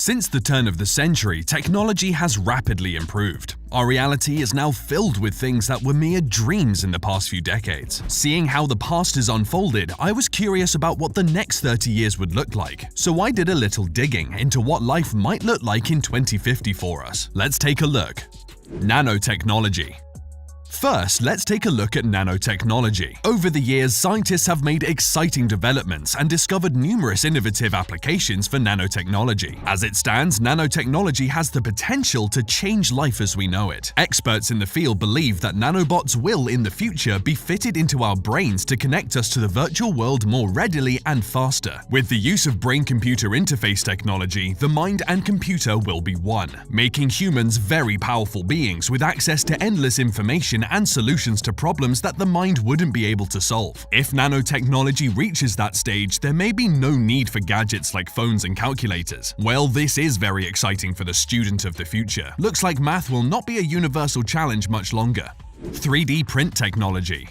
Since the turn of the century, technology has rapidly improved. Our reality is now filled with things that were mere dreams in the past few decades. Seeing how the past has unfolded, I was curious about what the next 30 years would look like. So I did a little digging into what life might look like in 2050 for us. Let's take a look. Nanotechnology. First, let's take a look at nanotechnology. Over the years, scientists have made exciting developments and discovered numerous innovative applications for nanotechnology. As it stands, nanotechnology has the potential to change life as we know it. Experts in the field believe that nanobots will, in the future, be fitted into our brains to connect us to the virtual world more readily and faster. With the use of brain-computer interface technology, the mind and computer will be one, making humans very powerful beings with access to endless information and solutions to problems that the mind wouldn't be able to solve. If nanotechnology reaches that stage, there may be no need for gadgets like phones and calculators. Well, this is very exciting for the student of the future. Looks like math will not be a universal challenge much longer. 3D print technology.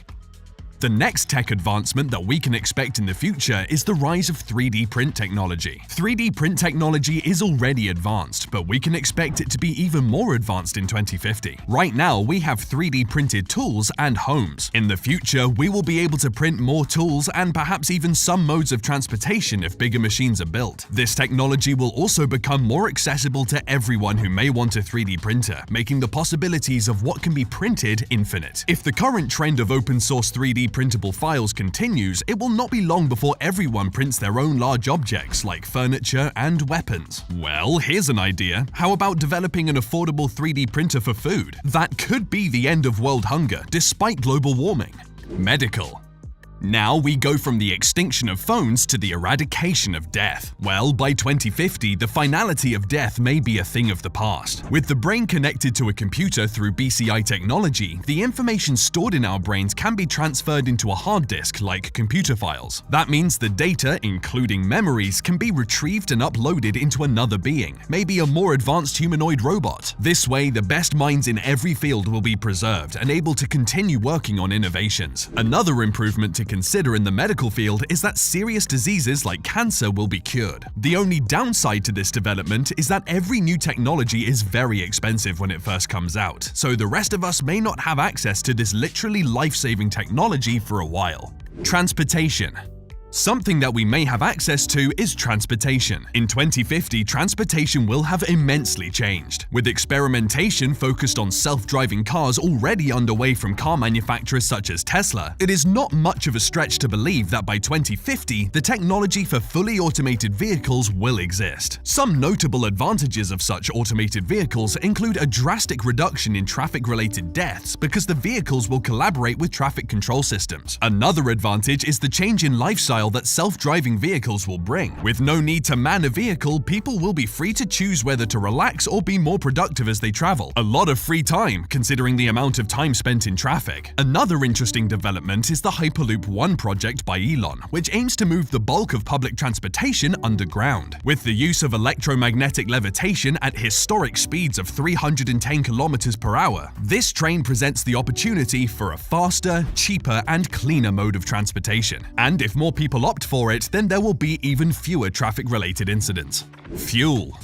The next tech advancement that we can expect in the future is the rise of 3D print technology. 3D print technology is already advanced, but we can expect it to be even more advanced in 2050. Right now, we have 3D printed tools and homes. In the future, we will be able to print more tools and perhaps even some modes of transportation if bigger machines are built. This technology will also become more accessible to everyone who may want a 3D printer, making the possibilities of what can be printed infinite. If the current trend of open source 3D printable files continues, it will not be long before everyone prints their own large objects like furniture and weapons. Well, here's an idea. How about developing an affordable 3D printer for food? That could be the end of world hunger, despite global warming. Medical. Now we go from the extinction of phones to the eradication of death. Well, by 2050, the finality of death may be a thing of the past. With the brain connected to a computer through BCI technology, the information stored in our brains can be transferred into a hard disk like computer files. That means the data, including memories, can be retrieved and uploaded into another being, maybe a more advanced humanoid robot. This way, the best minds in every field will be preserved and able to continue working on innovations. Another improvement to consider in the medical field is that serious diseases like cancer will be cured. The only downside to this development is that every new technology is very expensive when it first comes out, so the rest of us may not have access to this literally life-saving technology for a while. Transportation. Something that we may have access to is transportation. In 2050, transportation will have immensely changed. With experimentation focused on self-driving cars already underway from car manufacturers such as Tesla, it is not much of a stretch to believe that by 2050, the technology for fully automated vehicles will exist. Some notable advantages of such automated vehicles include a drastic reduction in traffic-related deaths because the vehicles will collaborate with traffic control systems. Another advantage is the change in lifestyle that self-driving vehicles will bring. With no need to man a vehicle, people will be free to choose whether to relax or be more productive as they travel. A lot of free time, considering the amount of time spent in traffic. Another interesting development is the Hyperloop One project by Elon, which aims to move the bulk of public transportation underground. With the use of electromagnetic levitation at historic speeds of 310 kilometers per hour, this train presents the opportunity for a faster, cheaper, and cleaner mode of transportation. And if more people opt for it, then there will be even fewer traffic-related incidents. Fuel.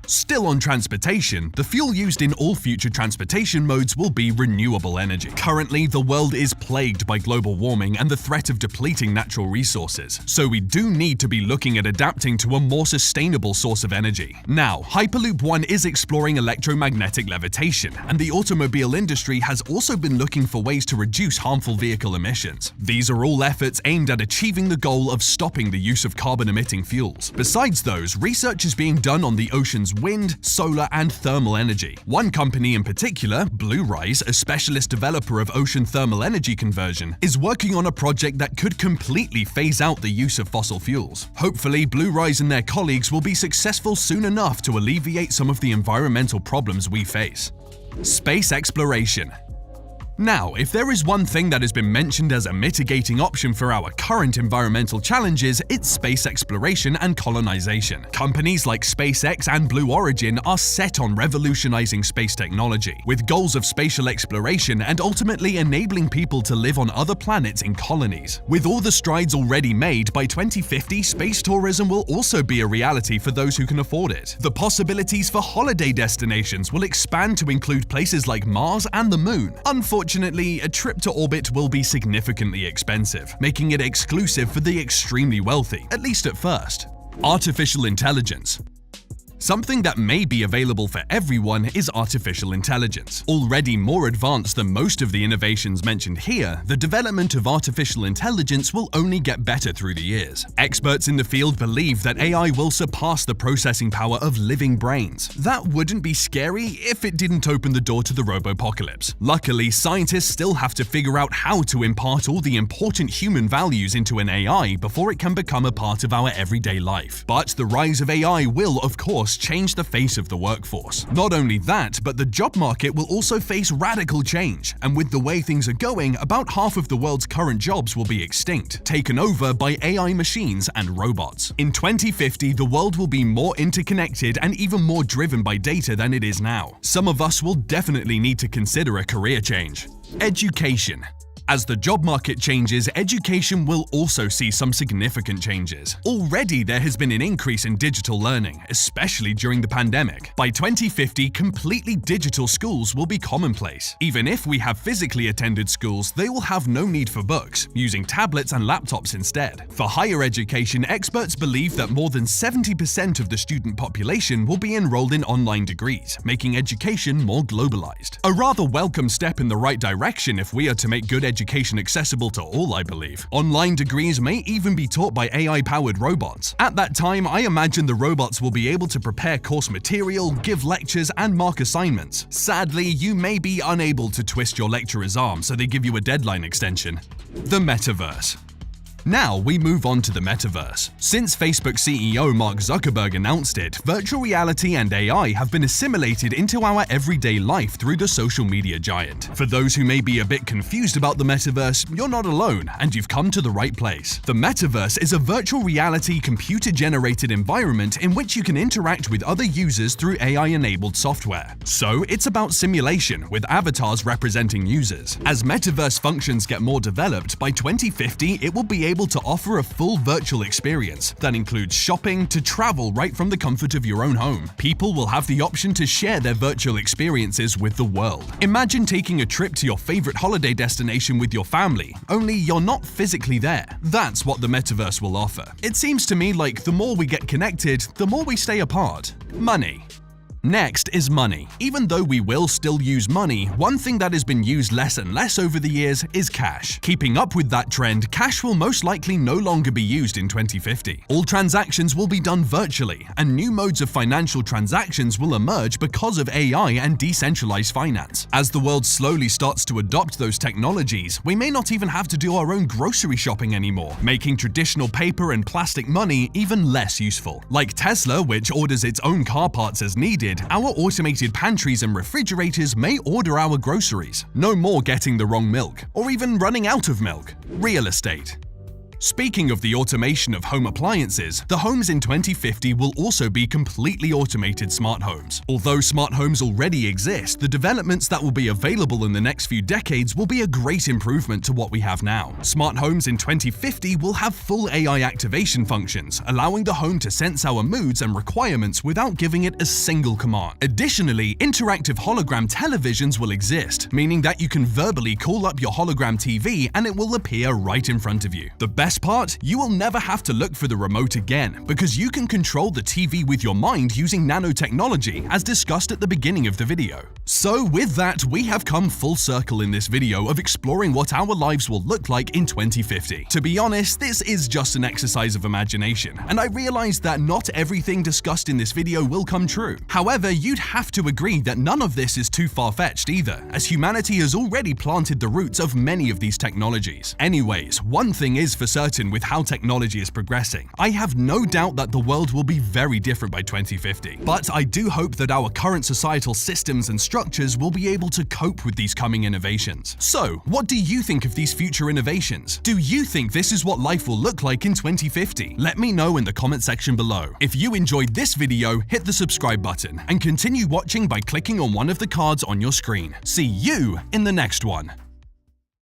Still on transportation, the fuel used in all future transportation modes will be renewable energy. Currently, the world is plagued by global warming and the threat of depleting natural resources, so we do need to be looking at adapting to a more sustainable source of energy. Now, Hyperloop One is exploring electromagnetic levitation, and the automobile industry has also been looking for ways to reduce harmful vehicle emissions. These are all efforts aimed at achieving the goal of stopping the use of carbon-emitting fuels. Besides those, research is being done on the ocean's wind, solar, and thermal energy. One company in particular, Bluerise, a specialist developer of ocean thermal energy conversion, is working on a project that could completely phase out the use of fossil fuels. Hopefully, Bluerise and their colleagues will be successful soon enough to alleviate some of the environmental problems we face. Space exploration. Now, if there is one thing that has been mentioned as a mitigating option for our current environmental challenges, it's space exploration and colonization. Companies like SpaceX and Blue Origin are set on revolutionizing space technology, with goals of spatial exploration and ultimately enabling people to live on other planets in colonies. With all the strides already made, by 2050, space tourism will also be a reality for those who can afford it. The possibilities for holiday destinations will expand to include places like Mars and the Moon. Unfortunately, a trip to orbit will be significantly expensive, making it exclusive for the extremely wealthy, at least at first. Artificial intelligence. Something that may be available for everyone is artificial intelligence. Already more advanced than most of the innovations mentioned here, the development of artificial intelligence will only get better through the years. Experts in the field believe that AI will surpass the processing power of living brains. That wouldn't be scary if it didn't open the door to the robopocalypse. Luckily, scientists still have to figure out how to impart all the important human values into an AI before it can become a part of our everyday life. But the rise of AI will, of course, change the face of the workforce. Not only that, but the job market will also face radical change, and with the way things are going, about half of the world's current jobs will be extinct, taken over by AI machines and robots. In 2050, the world will be more interconnected and even more driven by data than it is now. Some of us will definitely need to consider a career change. Education. As the job market changes, education will also see some significant changes. Already there has been an increase in digital learning, especially during the pandemic. By 2050, completely digital schools will be commonplace. Even if we have physically attended schools, they will have no need for books, using tablets and laptops instead. For higher education, experts believe that more than 70% of the student population will be enrolled in online degrees, making education more globalized. A rather welcome step in the right direction if we are to make good education accessible to all, I believe. Online degrees may even be taught by AI-powered robots. At that time, I imagine the robots will be able to prepare course material, give lectures, and mark assignments. Sadly, you may be unable to twist your lecturer's arm, so they give you a deadline extension. The metaverse. Now we move on to the metaverse. Since Facebook CEO Mark Zuckerberg announced it, virtual reality and AI have been assimilated into our everyday life through the social media giant. For those who may be a bit confused about the metaverse, you're not alone, and you've come to the right place. The metaverse is a virtual reality computer-generated environment in which you can interact with other users through AI-enabled software. So it's about simulation, with avatars representing users. As metaverse functions get more developed, by 2050 it will be able to offer a full virtual experience that includes shopping to travel right from the comfort of your own home. People will have the option to share their virtual experiences with the world. Imagine taking a trip to your favorite holiday destination with your family, only you're not physically there. That's what the metaverse will offer. It seems to me like the more we get connected, the more we stay apart. Money. Next is money. Even though we will still use money, one thing that has been used less and less over the years is cash. Keeping up with that trend, cash will most likely no longer be used in 2050. All transactions will be done virtually, and new modes of financial transactions will emerge because of AI and decentralized finance. As the world slowly starts to adopt those technologies, we may not even have to do our own grocery shopping anymore, making traditional paper and plastic money even less useful. Like Tesla, which orders its own car parts as needed, our automated pantries and refrigerators may order our groceries. No more getting the wrong milk, or even running out of milk. Real estate. Speaking of the automation of home appliances, the homes in 2050 will also be completely automated smart homes. Although smart homes already exist, the developments that will be available in the next few decades will be a great improvement to what we have now. Smart homes in 2050 will have full AI activation functions, allowing the home to sense our moods and requirements without giving it a single command. Additionally, interactive hologram televisions will exist, meaning that you can verbally call up your hologram TV and it will appear right in front of you. The best part, you will never have to look for the remote again, because you can control the TV with your mind using nanotechnology, as discussed at the beginning of the video. So with that, we have come full circle in this video of exploring what our lives will look like in 2050. To be honest, this is just an exercise of imagination, and I realize that not everything discussed in this video will come true. However, you'd have to agree that none of this is too far-fetched either, as humanity has already planted the roots of many of these technologies. Anyways, one thing is for certain, certain with how technology is progressing. I have no doubt that the world will be very different by 2050. But I do hope that our current societal systems and structures will be able to cope with these coming innovations. So, what do you think of these future innovations? Do you think this is what life will look like in 2050? Let me know in the comment section below. If you enjoyed this video, hit the subscribe button and continue watching by clicking on one of the cards on your screen. See you in the next one.